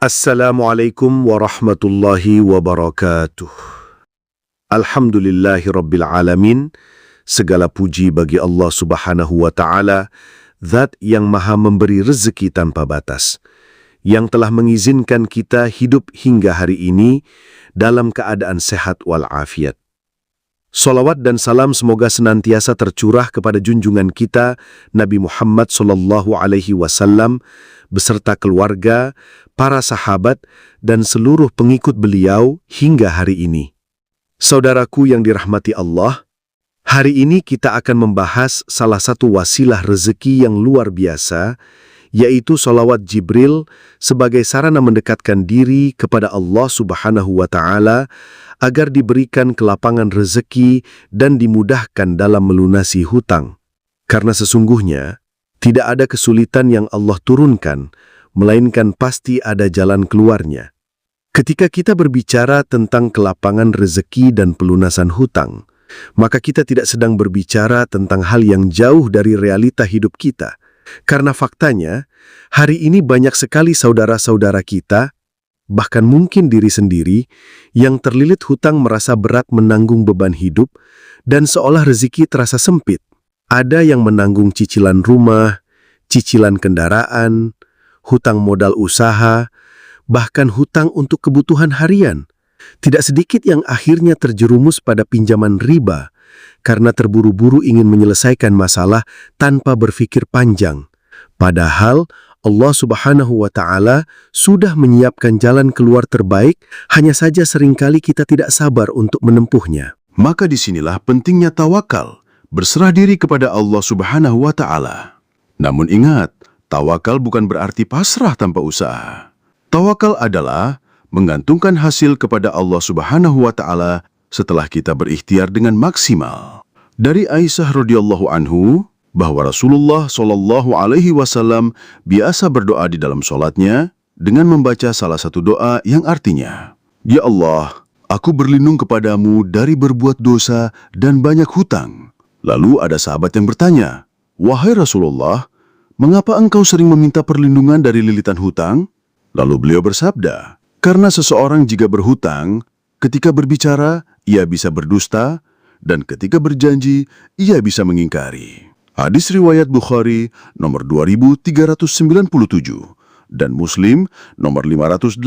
Assalamualaikum warahmatullahi wabarakatuh. Alhamdulillahi rabbil alamin. Segala puji bagi Allah subhanahu wa ta'ala, Zat yang maha memberi rezeki tanpa batas, yang telah mengizinkan kita hidup hingga hari ini dalam keadaan sehat walafiat. Salawat dan salam semoga senantiasa tercurah kepada junjungan kita Nabi Muhammad SAW beserta keluarga, para sahabat, dan seluruh pengikut beliau hingga hari ini. Saudaraku yang dirahmati Allah, hari ini kita akan membahas salah satu wasilah rezeki yang luar biasa, yaitu salawat Jibril sebagai sarana mendekatkan diri kepada Allah Subhanahu wa Ta'ala agar diberikan kelapangan rezeki dan dimudahkan dalam melunasi hutang. Karena sesungguhnya tidak ada kesulitan yang Allah turunkan, melainkan pasti ada jalan keluarnya. Ketika kita berbicara tentang kelapangan rezeki dan pelunasan hutang, maka kita tidak sedang berbicara tentang hal yang jauh dari realita hidup kita. Karena faktanya, hari ini banyak sekali saudara-saudara kita, bahkan mungkin diri sendiri, yang terlilit hutang merasa berat menanggung beban hidup, dan seolah rezeki terasa sempit. Ada yang menanggung cicilan rumah, cicilan kendaraan, hutang modal usaha, bahkan hutang untuk kebutuhan harian. Tidak sedikit yang akhirnya terjerumus pada pinjaman riba, karena terburu-buru ingin menyelesaikan masalah tanpa berpikir panjang. Padahal Allah Subhanahu wa Ta'ala sudah menyiapkan jalan keluar terbaik, hanya saja seringkali kita tidak sabar untuk menempuhnya. Maka disinilah pentingnya tawakal, berserah diri kepada Allah Subhanahu wa Ta'ala. Namun ingat, tawakal bukan berarti pasrah tanpa usaha. Tawakal adalah menggantungkan hasil kepada Allah Subhanahu wa Ta'ala setelah kita berikhtiar dengan maksimal. Dari Aisyah radhiyallahu anhu bahwa Rasulullah SAW biasa berdoa di dalam sholatnya dengan membaca salah satu doa yang artinya, "Ya Allah, aku berlindung kepadamu dari berbuat dosa dan banyak hutang." Lalu ada sahabat yang bertanya, "Wahai Rasulullah, mengapa engkau sering meminta perlindungan dari lilitan hutang?" Lalu beliau bersabda, "Karena seseorang jika berhutang, ketika berbicara, ia bisa berdusta, dan ketika berjanji, ia bisa mengingkari." Hadis riwayat Bukhari nomor 2397 dan Muslim nomor 589.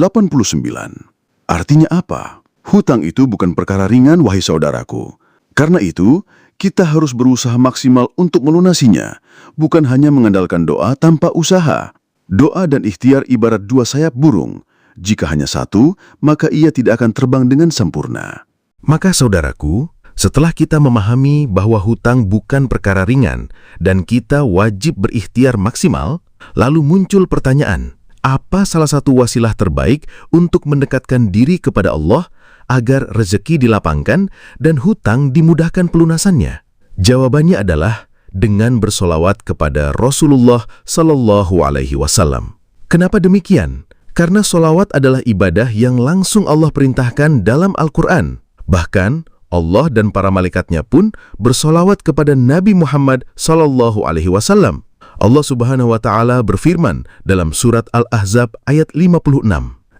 Artinya apa? Hutang itu bukan perkara ringan, wahai saudaraku. Karena itu, kita harus berusaha maksimal untuk melunasinya, bukan hanya mengandalkan doa tanpa usaha. Doa dan ikhtiar ibarat dua sayap burung. Jika hanya satu, maka ia tidak akan terbang dengan sempurna. Maka saudaraku, setelah kita memahami bahwa hutang bukan perkara ringan dan kita wajib berikhtiar maksimal, lalu muncul pertanyaan, apa salah satu wasilah terbaik untuk mendekatkan diri kepada Allah agar rezeki dilapangkan dan hutang dimudahkan pelunasannya? Jawabannya adalah dengan bersolawat kepada Rasulullah SAW. Kenapa demikian? Karena solawat adalah ibadah yang langsung Allah perintahkan dalam Al-Quran. Bahkan, Allah dan para malaikatnya pun bersolawat kepada Nabi Muhammad SAW. Allah Subhanahu wa Ta'ala berfirman dalam surat Al-Ahzab ayat 56.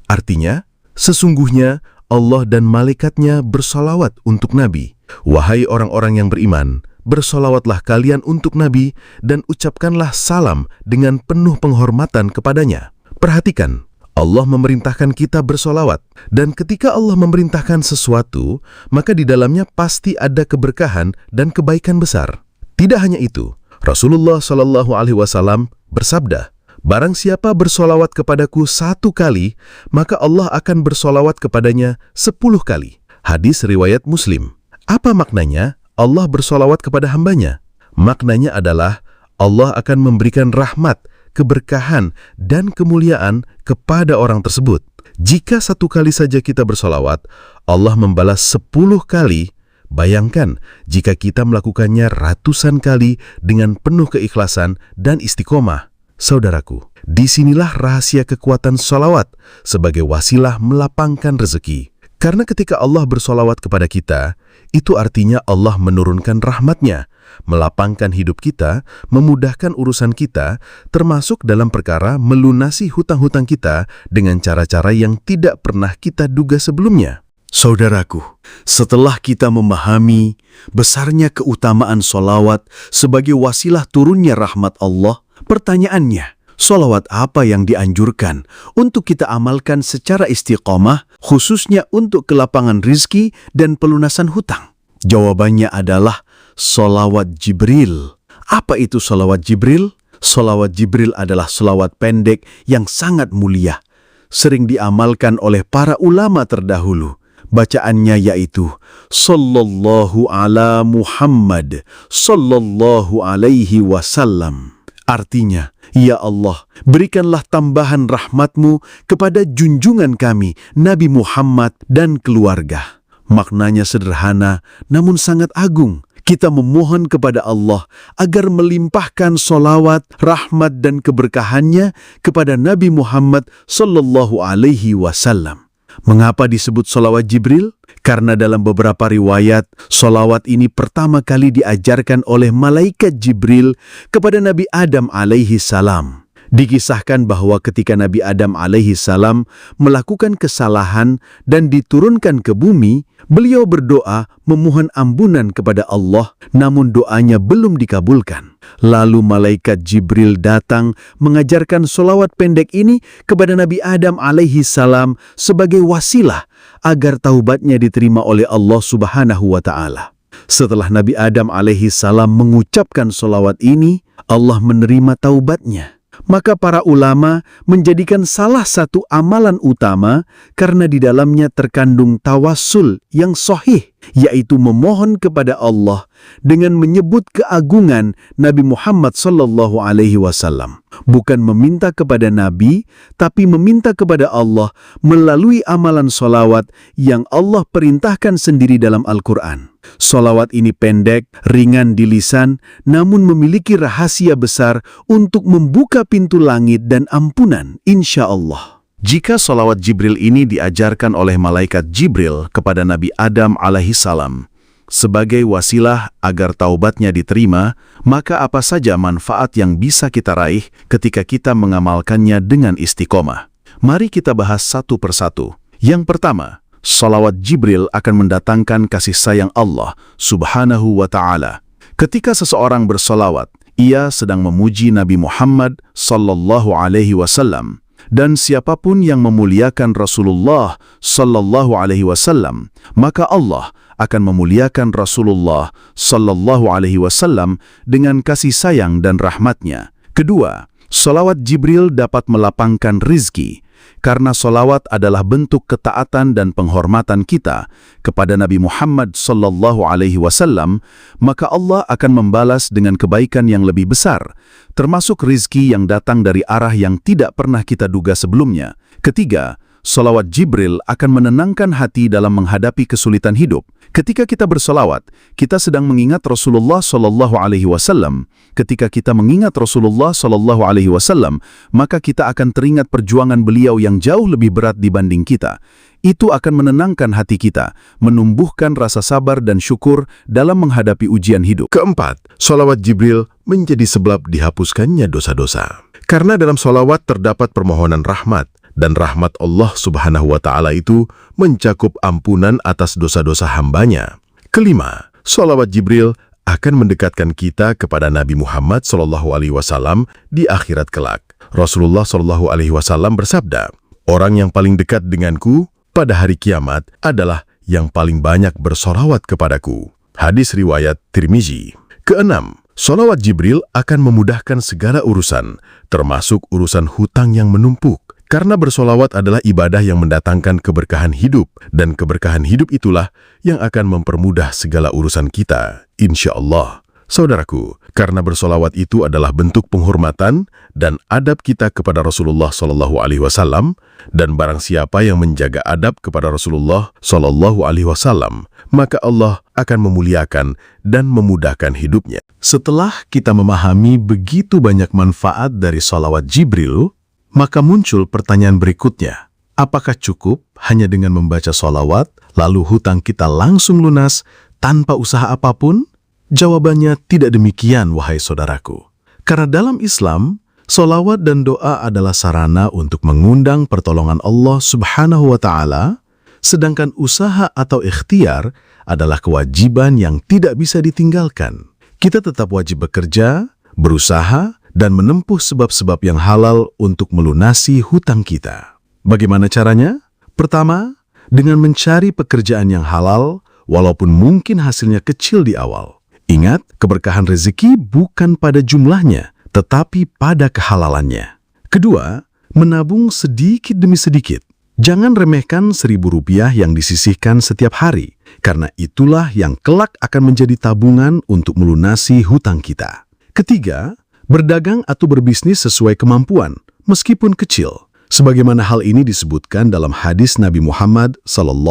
Artinya, sesungguhnya Allah dan malaikatnya bersolawat untuk Nabi. Wahai orang-orang yang beriman, bersolawatlah kalian untuk Nabi dan ucapkanlah salam dengan penuh penghormatan kepadanya. Perhatikan, Allah memerintahkan kita bersolawat, dan ketika Allah memerintahkan sesuatu, maka di dalamnya pasti ada keberkahan dan kebaikan besar. Tidak hanya itu, Rasulullah SAW bersabda, "Barang siapa bersolawat kepadaku 1 kali, maka Allah akan bersolawat kepadanya 10 kali." Hadis riwayat Muslim. Apa maknanya Allah bersolawat kepada hambanya? Maknanya adalah Allah akan memberikan rahmat, keberkahan, dan kemuliaan kepada orang tersebut. Jika 1 kali saja kita bersolawat, Allah membalas 10 kali. Bayangkan jika kita melakukannya ratusan kali dengan penuh keikhlasan dan istiqomah. Saudaraku, disinilah rahasia kekuatan solawat sebagai wasilah melapangkan rezeki. Karena ketika Allah bersolawat kepada kita, itu artinya Allah menurunkan rahmat-Nya, melapangkan hidup kita, memudahkan urusan kita, termasuk dalam perkara melunasi hutang-hutang kita dengan cara-cara yang tidak pernah kita duga sebelumnya. Saudaraku, setelah kita memahami besarnya keutamaan solawat sebagai wasilah turunnya rahmat Allah, pertanyaannya, solawat apa yang dianjurkan untuk kita amalkan secara istiqomah, khususnya untuk kelapangan rizki dan pelunasan hutang? Jawabannya adalah solawat Jibril. Apa itu solawat Jibril? Solawat Jibril adalah solawat pendek yang sangat mulia, sering diamalkan oleh para ulama terdahulu. Bacaannya yaitu Sallallahu ala Muhammad Sallallahu alaihi wasallam. Artinya, Ya Allah, berikanlah tambahan rahmat-Mu kepada junjungan kami, Nabi Muhammad dan keluarga. Maknanya sederhana, namun sangat agung. Kita memohon kepada Allah agar melimpahkan solawat, rahmat dan keberkahannya kepada Nabi Muhammad Sallallahu alaihi wasallam. Mengapa disebut solawat Jibril? Karena dalam beberapa riwayat, solawat ini pertama kali diajarkan oleh malaikat Jibril kepada Nabi Adam alaihi salam. Dikisahkan bahwa ketika Nabi Adam alaihi salam melakukan kesalahan dan diturunkan ke bumi, beliau berdoa memohon ampunan kepada Allah, namun doanya belum dikabulkan. Lalu malaikat Jibril datang mengajarkan solawat pendek ini kepada Nabi Adam alaihi salam sebagai wasilah agar taubatnya diterima oleh Allah Subhanahu wa Ta'ala. Setelah Nabi Adam alaihi salam mengucapkan solawat ini, Allah menerima taubatnya. Maka para ulama menjadikan salah satu amalan utama karena di dalamnya terkandung tawassul yang sahih, yaitu memohon kepada Allah dengan menyebut keagungan Nabi Muhammad sallallahu alaihi wasallam. Bukan meminta kepada Nabi, tapi meminta kepada Allah melalui amalan solawat yang Allah perintahkan sendiri dalam Al-Quran. Solawat ini pendek, ringan di lisan, namun memiliki rahasia besar untuk membuka pintu langit dan ampunan, insya Allah. Jika solawat Jibril ini diajarkan oleh malaikat Jibril kepada Nabi Adam alaihi salam sebagai wasilah agar taubatnya diterima, maka apa saja manfaat yang bisa kita raih ketika kita mengamalkannya dengan istiqomah? Mari kita bahas satu persatu. Yang pertama, solawat Jibril akan mendatangkan kasih sayang Allah Subhanahu wa Ta'ala. Ketika seseorang bersolawat, ia sedang memuji Nabi Muhammad sallallahu alaihi wasallam. Dan siapapun yang memuliakan Rasulullah sallallahu alaihi wasallam, maka Allah akan memuliakan Rasulullah sallallahu alaihi wasallam dengan kasih sayang dan rahmatnya. Kedua, solawat Jibril dapat melapangkan rizki. Karena solawat adalah bentuk ketaatan dan penghormatan kita kepada Nabi Muhammad sallallahu alaihi wasallam, maka Allah akan membalas dengan kebaikan yang lebih besar, termasuk rizki yang datang dari arah yang tidak pernah kita duga sebelumnya. Ketiga, solawat Jibril akan menenangkan hati dalam menghadapi kesulitan hidup. Ketika kita bersolawat, kita sedang mengingat Rasulullah sallallahu alaihi wasallam. Ketika kita mengingat Rasulullah sallallahu alaihi wasallam, maka kita akan teringat perjuangan beliau yang jauh lebih berat dibanding kita. Itu akan menenangkan hati kita, menumbuhkan rasa sabar dan syukur dalam menghadapi ujian hidup. Keempat, solawat Jibril menjadi sebab dihapuskannya dosa-dosa. Karena dalam solawat terdapat permohonan rahmat, dan rahmat Allah Subhanahu wa Ta'ala itu mencakup ampunan atas dosa-dosa hambanya. Kelima, solawat Jibril akan mendekatkan kita kepada Nabi Muhammad SAW di akhirat kelak. Rasulullah SAW bersabda, "Orang yang paling dekat denganku pada hari kiamat adalah yang paling banyak bersolawat kepadaku." Hadis riwayat Tirmizi. Keenam, solawat Jibril akan memudahkan segala urusan, termasuk urusan hutang yang menumpuk. Karena bersolawat adalah ibadah yang mendatangkan keberkahan hidup, dan keberkahan hidup itulah yang akan mempermudah segala urusan kita, insya Allah. Saudaraku, karena bersolawat itu adalah bentuk penghormatan dan adab kita kepada Rasulullah SAW, dan barang siapa yang menjaga adab kepada Rasulullah SAW, maka Allah akan memuliakan dan memudahkan hidupnya. Setelah kita memahami begitu banyak manfaat dari solawat Jibril, maka muncul pertanyaan berikutnya. Apakah cukup hanya dengan membaca sholawat, lalu hutang kita langsung lunas tanpa usaha apapun? Jawabannya tidak demikian, wahai saudaraku. Karena dalam Islam, sholawat dan doa adalah sarana untuk mengundang pertolongan Allah Subhanahu wa Ta'ala, sedangkan usaha atau ikhtiar adalah kewajiban yang tidak bisa ditinggalkan. Kita tetap wajib bekerja, berusaha, dan menempuh sebab-sebab yang halal untuk melunasi hutang kita. Bagaimana caranya? Pertama, dengan mencari pekerjaan yang halal, walaupun mungkin hasilnya kecil di awal. Ingat, keberkahan rezeki bukan pada jumlahnya, tetapi pada kehalalannya. Kedua, menabung sedikit demi sedikit. Jangan remehkan Rp1.000 yang disisihkan setiap hari, karena itulah yang kelak akan menjadi tabungan untuk melunasi hutang kita. Ketiga, berdagang atau berbisnis sesuai kemampuan, meskipun kecil. Sebagaimana hal ini disebutkan dalam hadis Nabi Muhammad SAW.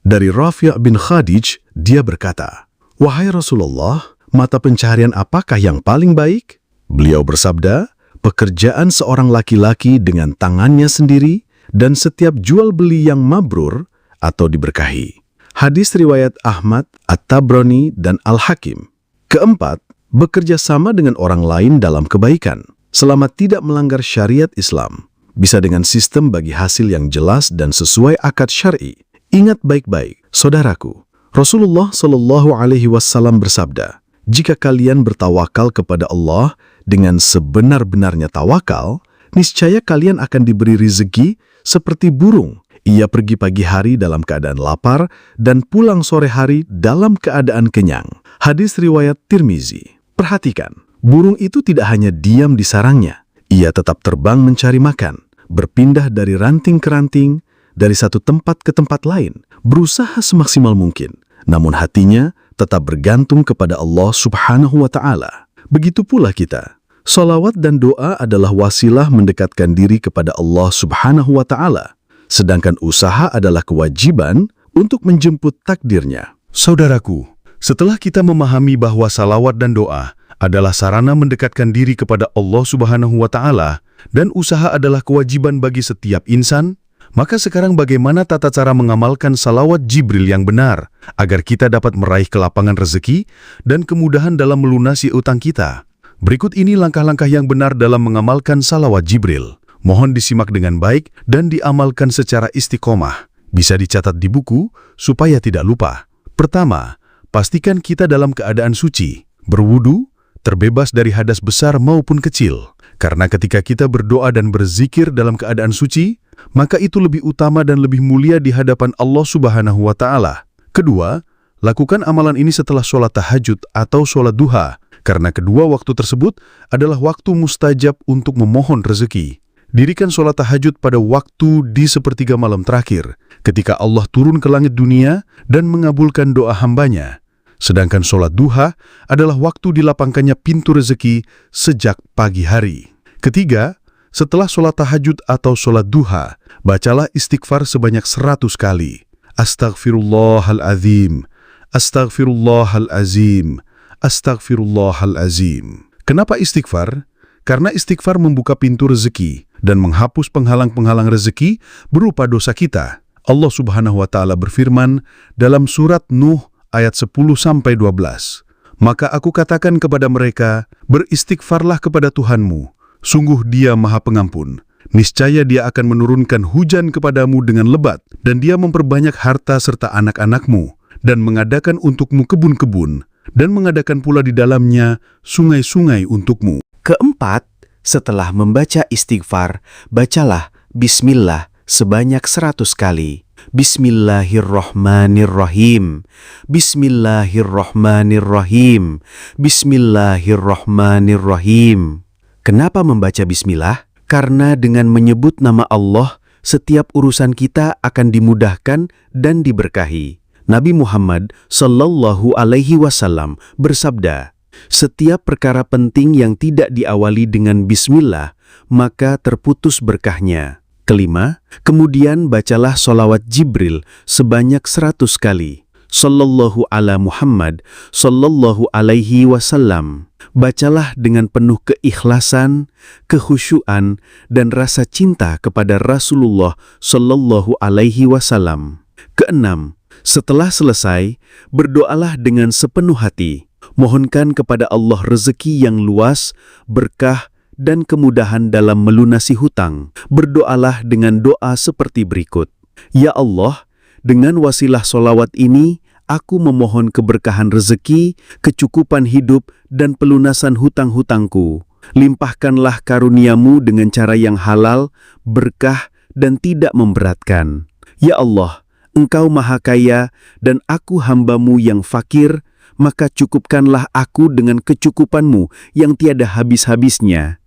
Dari Rafi' bin Khadij, dia berkata, "Wahai Rasulullah, mata pencaharian apakah yang paling baik?" Beliau bersabda, "Pekerjaan seorang laki-laki dengan tangannya sendiri dan setiap jual beli yang mabrur atau diberkahi." Hadis riwayat Ahmad, At-Tabrani, dan Al-Hakim. Keempat, bekerja sama dengan orang lain dalam kebaikan, selama tidak melanggar syariat Islam, bisa dengan sistem bagi hasil yang jelas dan sesuai akad syar'i. Ingat baik-baik, saudaraku, Rasulullah SAW bersabda, "Jika kalian bertawakal kepada Allah dengan sebenar-benarnya tawakal, niscaya kalian akan diberi rezeki seperti burung. Ia pergi pagi hari dalam keadaan lapar dan pulang sore hari dalam keadaan kenyang." Hadis riwayat Tirmizi. Perhatikan, burung itu tidak hanya diam di sarangnya. Ia tetap terbang mencari makan, berpindah dari ranting ke ranting, dari satu tempat ke tempat lain, berusaha semaksimal mungkin. Namun hatinya tetap bergantung kepada Allah Subhanahu wa Ta'ala. Begitu pula kita. Sholawat dan doa adalah wasilah mendekatkan diri kepada Allah Subhanahu wa Ta'ala, sedangkan usaha adalah kewajiban untuk menjemput takdirnya. Saudaraku, setelah kita memahami bahwa salawat dan doa adalah sarana mendekatkan diri kepada Allah Subhanahu wa Ta'ala dan usaha adalah kewajiban bagi setiap insan, maka sekarang bagaimana tata cara mengamalkan salawat Jibril yang benar agar kita dapat meraih kelapangan rezeki dan kemudahan dalam melunasi utang kita? Berikut ini langkah-langkah yang benar dalam mengamalkan salawat Jibril. Mohon disimak dengan baik dan diamalkan secara istiqomah. Bisa dicatat di buku supaya tidak lupa. Pertama, pastikan kita dalam keadaan suci, berwudu, terbebas dari hadas besar maupun kecil. Karena ketika kita berdoa dan berzikir dalam keadaan suci, maka itu lebih utama dan lebih mulia di hadapan Allah Subhanahu wa Ta'ala. Kedua, lakukan amalan ini setelah sholat tahajud atau sholat duha, karena kedua waktu tersebut adalah waktu mustajab untuk memohon rezeki. Dirikan sholat tahajud pada waktu di sepertiga malam terakhir, ketika Allah turun ke langit dunia dan mengabulkan doa hambanya. Sedangkan sholat duha adalah waktu dilapangkannya pintu rezeki sejak pagi hari. Ketiga, setelah sholat tahajud atau sholat duha, bacalah istighfar sebanyak 100 kali. Astaghfirullahaladzim, astaghfirullahalazim, astaghfirullahalazim. Kenapa istighfar? Karena istighfar membuka pintu rezeki dan menghapus penghalang-penghalang rezeki berupa dosa kita. Allah Subhanahu wa Ta'ala berfirman dalam surat Nuh ayat 10-12. "Maka aku katakan kepada mereka, beristighfarlah kepada Tuhanmu. Sungguh Dia Maha Pengampun. Niscaya Dia akan menurunkan hujan kepadamu dengan lebat, dan Dia memperbanyak harta serta anak-anakmu, dan mengadakan untukmu kebun-kebun, dan mengadakan pula di dalamnya sungai-sungai untukmu." Keempat, setelah membaca istighfar, bacalah Bismillah sebanyak 100 kali. Bismillahirrahmanirrahim. Bismillahirrahmanirrahim. Bismillahirrahmanirrahim. Kenapa membaca bismillah? Karena dengan menyebut nama Allah, setiap urusan kita akan dimudahkan dan diberkahi. Nabi Muhammad SAW bersabda, "Setiap perkara penting yang tidak diawali dengan bismillah, maka terputus berkahnya." Kelima, kemudian bacalah sholawat Jibril sebanyak 100 kali. sallallahu ala Muhammad sallallahu alaihi wasallam. Bacalah dengan penuh keikhlasan, kekhusyuan, dan rasa cinta kepada Rasulullah sallallahu alaihi wasallam. Keenam, setelah selesai, berdoalah dengan sepenuh hati. Mohonkan kepada Allah rezeki yang luas, berkah, dan kemudahan dalam melunasi hutang. Berdoalah dengan doa seperti berikut. Ya Allah, dengan wasilah solawat ini, aku memohon keberkahan rezeki, kecukupan hidup, dan pelunasan hutang-hutangku. Limpahkanlah karuniamu dengan cara yang halal, berkah, dan tidak memberatkan. Ya Allah, Engkau Maha Kaya, dan aku hamba-Mu yang fakir, maka cukupkanlah aku dengan kecukupan-Mu yang tiada habis-habisnya.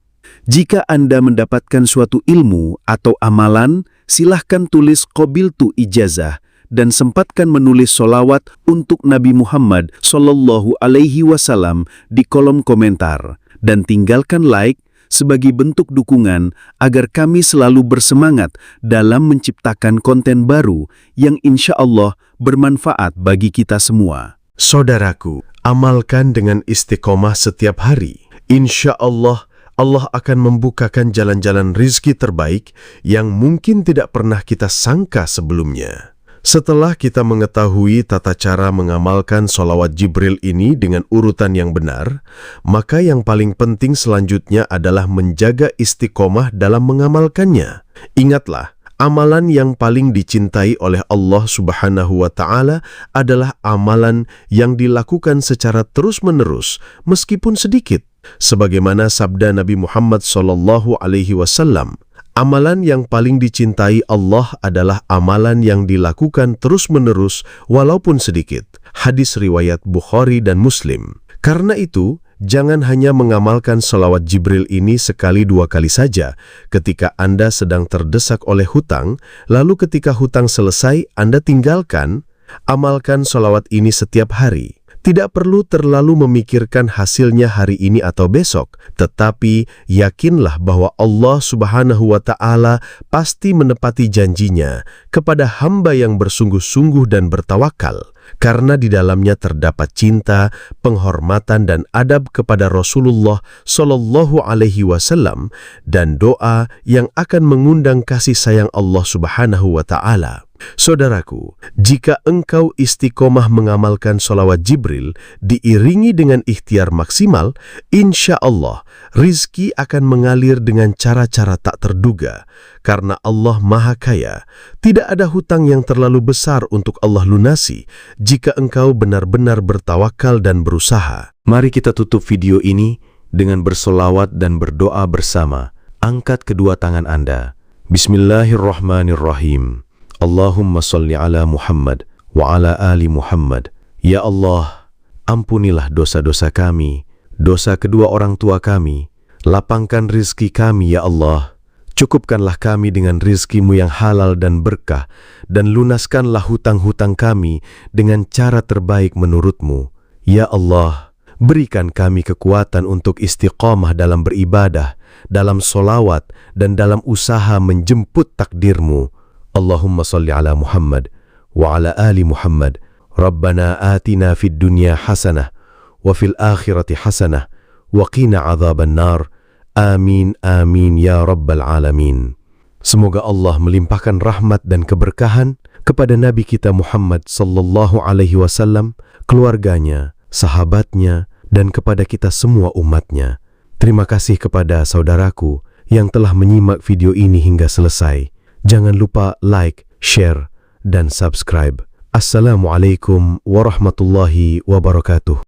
Jika Anda mendapatkan suatu ilmu atau amalan, silahkan tulis qabiltu ijazah dan sempatkan menulis solawat untuk Nabi Muhammad sallallahu alaihi wasallam di kolom komentar dan tinggalkan like sebagai bentuk dukungan agar kami selalu bersemangat dalam menciptakan konten baru yang insya Allah bermanfaat bagi kita semua. Saudaraku, amalkan dengan istiqomah setiap hari. Insya Allah, Allah akan membukakan jalan-jalan rizki terbaik yang mungkin tidak pernah kita sangka sebelumnya. Setelah kita mengetahui tata cara mengamalkan sholawat Jibril ini dengan urutan yang benar, maka yang paling penting selanjutnya adalah menjaga istiqomah dalam mengamalkannya. Ingatlah, amalan yang paling dicintai oleh Allah Subhanahu wa Ta'ala adalah amalan yang dilakukan secara terus-menerus, meskipun sedikit. Sebagaimana sabda Nabi Muhammad sallallahu alaihi wasallam, amalan yang paling dicintai Allah adalah amalan yang dilakukan terus-menerus walaupun sedikit. Hadis riwayat Bukhari dan Muslim. Karena itu, jangan hanya mengamalkan sholawat Jibril ini sekali dua kali saja ketika Anda sedang terdesak oleh hutang, lalu ketika hutang selesai Anda tinggalkan. Amalkan sholawat ini setiap hari. Tidak perlu terlalu memikirkan hasilnya hari ini atau besok, tetapi yakinlah bahwa Allah Subhanahu wa Ta'ala pasti menepati janjinya kepada hamba yang bersungguh-sungguh dan bertawakal, karena di dalamnya terdapat cinta, penghormatan dan adab kepada Rasulullah Shallallahu Alaihi Wasallam dan doa yang akan mengundang kasih sayang Allah Subhanahu wa Ta'ala. Saudaraku, jika engkau istiqomah mengamalkan sholawat Jibril diiringi dengan ikhtiar maksimal, insya Allah rizki akan mengalir dengan cara-cara tak terduga. Karena Allah Maha Kaya, tidak ada hutang yang terlalu besar untuk Allah lunasi jika engkau benar-benar bertawakal dan berusaha. Mari kita tutup video ini dengan bersolawat dan berdoa bersama. Angkat kedua tangan Anda. Bismillahirrahmanirrahim. Allahumma salli ala Muhammad wa ala ali Muhammad. Ya Allah, ampunilah dosa-dosa kami, dosa kedua orang tua kami. Lapangkan rizki kami, ya Allah. Cukupkanlah kami dengan rizki-Mu yang halal dan berkah, dan lunaskanlah hutang-hutang kami dengan cara terbaik menurut-Mu. Ya Allah, berikan kami kekuatan untuk istiqamah dalam beribadah, dalam solawat, dan dalam usaha menjemput takdir-Mu. Allahumma salli ala Muhammad wa ala ali Muhammad. Rabbana atina fid dunya hasanah wa fil akhirati hasanah wa qina adzaban nar. Amin amin ya rabbal alamin. Semoga Allah melimpahkan rahmat dan keberkahan kepada Nabi kita Muhammad sallallahu alaihi wasallam, keluarganya, sahabatnya, dan kepada kita semua umatnya. Terima kasih kepada saudaraku yang telah menyimak video ini hingga selesai. Jangan lupa like, share, dan subscribe. Assalamualaikum warahmatullahi wabarakatuh.